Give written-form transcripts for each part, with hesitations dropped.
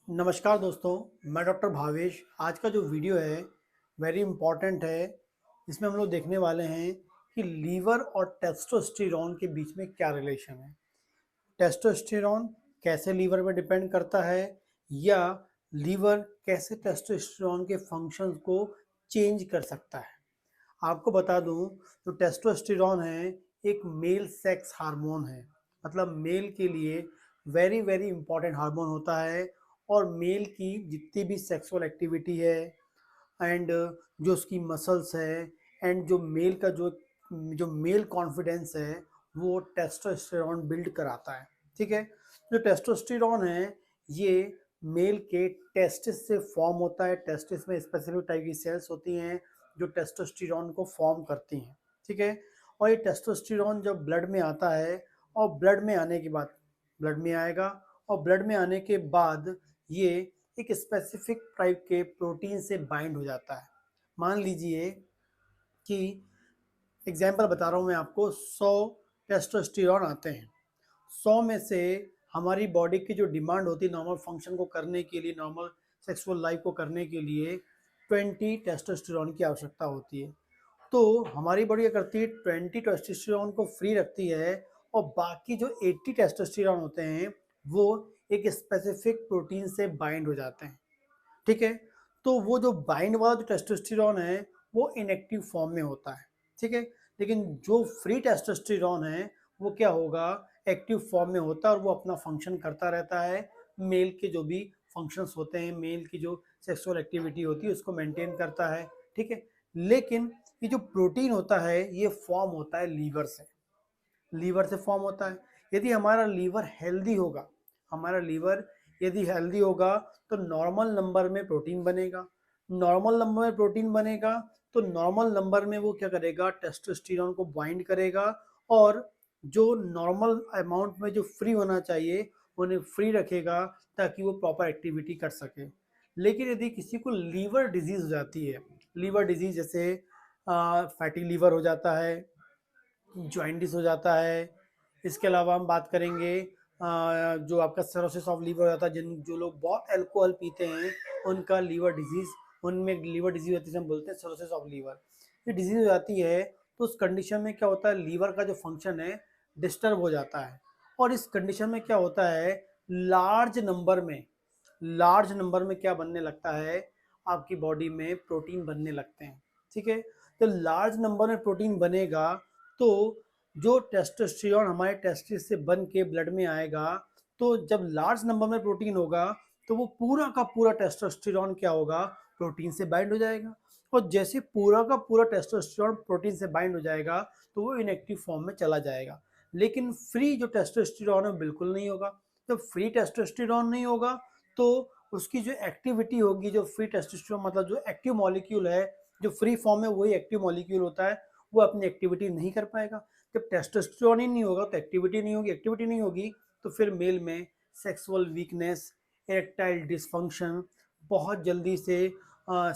नमस्कार दोस्तों, मैं डॉक्टर भावेश। आज का जो वीडियो है वेरी इम्पॉर्टेंट है। इसमें हम लोग देखने वाले हैं कि लीवर और टेस्टोस्टेरोन के बीच में क्या रिलेशन है। टेस्टोस्टेरोन कैसे लीवर में डिपेंड करता है या लीवर कैसे टेस्टोस्टेरोन के फंक्शंस को चेंज कर सकता है। आपको बता दूं तो टेस्टोस्टेरोन है एक मेल सेक्स हार्मोन है, मतलब मेल के लिए वेरी वेरी इंपॉर्टेंट हार्मोन होता है। और मेल की जितनी भी सेक्सुअल एक्टिविटी है एंड जो उसकी मसल्स है एंड जो मेल का जो मेल कॉन्फिडेंस है वो टेस्टोस्टेरोन बिल्ड कराता है। ठीक है, जो टेस्टोस्टेरोन है ये मेल के टेस्टिस से फॉर्म होता है। टेस्टिस में स्पेसिफिक टाइप की सेल्स होती हैं जो टेस्टोस्टेरोन को फॉर्म करती हैं। ठीक है, और ये टेस्टोस्टेरोन जब ब्लड में आता है और ब्लड में आने के बाद ब्लड में आएगा और ब्लड में आने के बाद ये एक स्पेसिफिक टाइप के प्रोटीन से बाइंड हो जाता है। मान लीजिए कि एग्जाम्पल बता रहा हूँ मैं आपको, 100 टेस्टोस्टेरोन आते हैं। 100 में से हमारी बॉडी की जो डिमांड होती है नॉर्मल फंक्शन को करने के लिए, नॉर्मल सेक्सुअल लाइफ को करने के लिए 20 टेस्टोस्टेरोन की आवश्यकता होती है। तो हमारी बॉडी क्या करती है, 20 टेस्टोस्टेरोन को फ्री रखती है और बाकी जो 80 टेस्टोस्टेरोन होते हैं वो एक स्पेसिफिक प्रोटीन से बाइंड हो जाते हैं। ठीक है, तो वो जो बाइंड वाला जो टेस्टोस्टेरोन है वो इनएक्टिव फॉर्म में होता है। ठीक है, लेकिन जो फ्री टेस्टोस्टेरोन है वो क्या होगा, एक्टिव फॉर्म में होता है और वो अपना फंक्शन करता रहता है। मेल के जो भी फंक्शंस होते हैं, मेल की जो सेक्सुअल एक्टिविटी होती है उसको मेंटेन करता है। ठीक है, लेकिन ये जो प्रोटीन होता है ये फॉर्म होता है लीवर से। लीवर से फॉर्म होता है। यदि हमारा लीवर हेल्दी होगा, हमारा लीवर यदि हेल्दी होगा तो नॉर्मल नंबर में प्रोटीन बनेगा। नॉर्मल नंबर में प्रोटीन बनेगा तो नॉर्मल नंबर में वो क्या करेगा, टेस्टोस्टेरोन को बाइंड करेगा और जो नॉर्मल अमाउंट में जो फ्री होना चाहिए उन्हें फ्री रखेगा ताकि वो प्रॉपर एक्टिविटी कर सके। लेकिन यदि किसी को लीवर डिजीज हो जाती है, लीवर डिजीज जैसे फैटी लीवर हो जाता है, जॉइंटिस हो जाता है। इसके अलावा हम बात करेंगे जो आपका सिरोसिस ऑफ लीवर हो जाता है, जिन जो लोग बहुत अल्कोहल पीते हैं उनका लीवर डिजीज, उनमें लीवर डिजीज होती है, हम बोलते हैं सिरोसिस ऑफ लीवर। ये डिजीज हो जाती है तो उस कंडीशन में क्या होता है, लीवर का जो फंक्शन है डिस्टर्ब हो जाता है। और इस कंडीशन में क्या होता है, लार्ज नंबर में लार्ज नंबर में क्या बनने लगता है, आपकी बॉडी में प्रोटीन बनने लगते हैं। ठीक है, तो लार्ज नंबर में प्रोटीन बनेगा तो जो टेस्टोस्टेरोन हमारे टेस्टिस से बन के ब्लड में आएगा, तो जब लार्ज नंबर में प्रोटीन होगा तो वो पूरा का पूरा टेस्टोस्टेरोन क्या होगा, प्रोटीन से बाइंड हो जाएगा। और जैसे पूरा का पूरा टेस्टोस्टेरोन प्रोटीन से बाइंड हो जाएगा तो वो इनएक्टिव फॉर्म में चला जाएगा। लेकिन फ्री जो टेस्टोस्टेरोन है बिल्कुल नहीं होगा। जब फ्री टेस्टोस्टेरोन नहीं होगा तो उसकी जो एक्टिविटी होगी, जो फ्री टेस्टोस्टेरोन मतलब जो एक्टिव मॉलिक्यूल है, जो फ्री फॉर्म में वही एक्टिव मॉलिक्यूल होता है, वो अपनी एक्टिविटी नहीं कर पाएगा। जब टेस्टोस्टेरोन ही नहीं होगा तो एक्टिविटी नहीं होगी, एक्टिविटी नहीं होगी तो फिर मेल में सेक्सुअल वीकनेस, इरेक्टाइल डिसफंक्शन, बहुत जल्दी से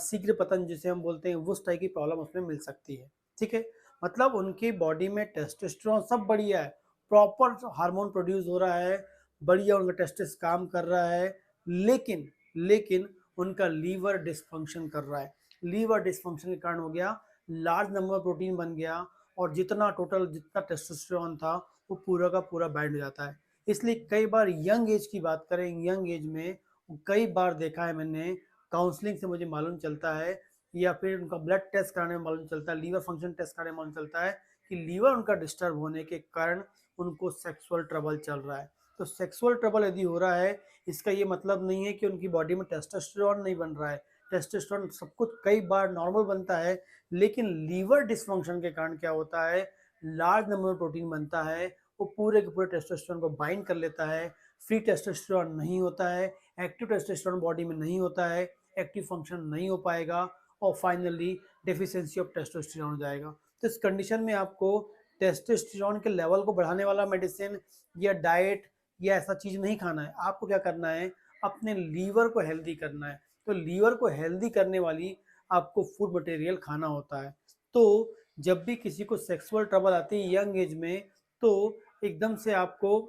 शीघ्र पतन जिसे हम बोलते हैं, उस टाइप की प्रॉब्लम उसमें मिल सकती है। ठीक है, मतलब उनकी बॉडी में टेस्टोस्टेरोन सब बढ़िया है, प्रॉपर हार्मोन प्रोड्यूस हो रहा है, बढ़िया उनका टेस्टिस काम कर रहा है, लेकिन लेकिन उनका लीवर डिसफंक्शन कर रहा है। लीवर डिसफंक्शन के कारण हो गया, लार्ज नंबर प्रोटीन बन गया और जितना टेस्टोस्टेरोन था वो पूरा का पूरा बैंड हो जाता है। इसलिए कई बार यंग एज की बात करें, यंग एज में कई बार देखा है मैंने, काउंसलिंग से मुझे मालूम चलता है या फिर उनका ब्लड टेस्ट कराने में मालूम चलता है, लीवर फंक्शन टेस्ट कराने में मालूम चलता है कि लीवर उनका डिस्टर्ब होने के कारण उनको सेक्सुअल ट्रबल चल रहा है। तो सेक्सुअल ट्रबल यदि हो रहा है, इसका ये मतलब नहीं है कि उनकी बॉडी में टेस्टोस्टेरोन नहीं बन रहा है। टेस्टोस्टेरोन सब कुछ कई बार नॉर्मल बनता है, लेकिन लीवर डिसफंक्शन के कारण क्या होता है, लार्ज नंबर में प्रोटीन बनता है, वो पूरे के पूरे टेस्टोस्टेरोन को बाइंड कर लेता है। फ्री टेस्टोस्टेरोन नहीं होता है, एक्टिव टेस्टोस्टेरोन बॉडी में नहीं होता है, एक्टिव फंक्शन नहीं हो पाएगा और फाइनली डेफिशिएंसी ऑफ टेस्टोस्टेरोन हो जाएगा। तो इस कंडीशन में आपको टेस्टोस्टेरोन के लेवल को बढ़ाने वाला मेडिसिन या डाइट या ऐसा चीज नहीं खाना है। आपको क्या करना है, अपने लीवर को हेल्दी करना है। तो लीवर को हेल्दी करने वाली आपको फूड मटेरियल खाना होता है। तो जब भी किसी को सेक्सुअल ट्रबल आती है यंग एज में, तो एकदम से आपको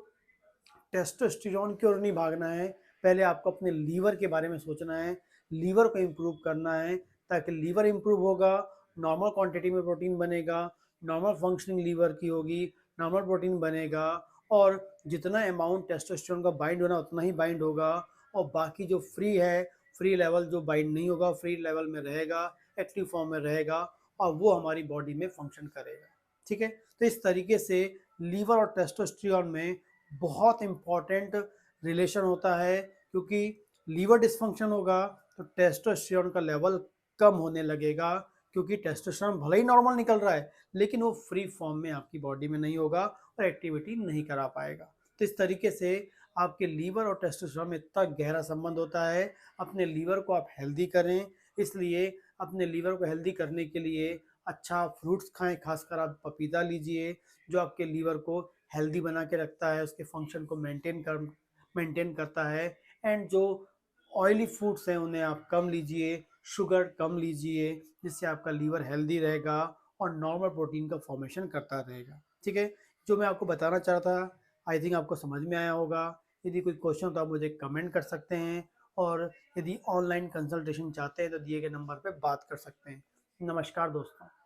टेस्टोस्टेरोन की ओर नहीं भागना है, पहले आपको अपने लीवर के बारे में सोचना है, लीवर को इम्प्रूव करना है, ताकि लीवर इम्प्रूव होगा, नॉर्मल क्वांटिटी में प्रोटीन बनेगा, नॉर्मल फंक्शनिंग लीवर की होगी, नॉर्मल प्रोटीन बनेगा और जितना अमाउंट टेस्टोस्टेरोन का बाइंड होना उतना ही बाइंड होगा और बाकी जो फ्री है, फ्री लेवल जो बाइंड नहीं होगा फ्री लेवल में रहेगा, एक्टिव फॉर्म में रहेगा और वो हमारी बॉडी में फंक्शन करेगा। ठीक है, तो इस तरीके से लीवर और टेस्टोस्टेरोन में बहुत इंपॉर्टेंट रिलेशन होता है, क्योंकि लीवर डिसफंक्शन होगा तो टेस्टोस्टेरोन का लेवल कम होने लगेगा, क्योंकि टेस्टोस्टेरोन भले ही नॉर्मल निकल रहा है लेकिन वो फ्री फॉर्म में आपकी बॉडी में नहीं होगा और एक्टिविटी नहीं करा पाएगा। तो इस तरीके से आपके लीवर और टेस्टोस्टेरोन में इतना गहरा संबंध होता है। अपने लीवर को आप हेल्दी करें, इसलिए अपने लीवर को हेल्दी करने के लिए अच्छा फ्रूट्स खाएं, खासकर आप पपीता लीजिए जो आपके लीवर को हेल्दी बना के रखता है, उसके फंक्शन को मेंटेन करता है। एंड जो ऑयली फूड्स हैं उन्हें आप कम लीजिए, शुगर कम लीजिए, जिससे आपका लीवर हेल्दी रहेगा और नॉर्मल प्रोटीन का फॉर्मेशन करता रहेगा। ठीक है, जो मैं आपको बताना चाह रहा था आई थिंक आपको समझ में आया होगा। यदि कोई क्वेश्चन हो तो आप मुझे कमेंट कर सकते हैं और यदि ऑनलाइन कंसल्टेशन चाहते हैं तो दिए गए नंबर पर बात कर सकते हैं। नमस्कार दोस्तों।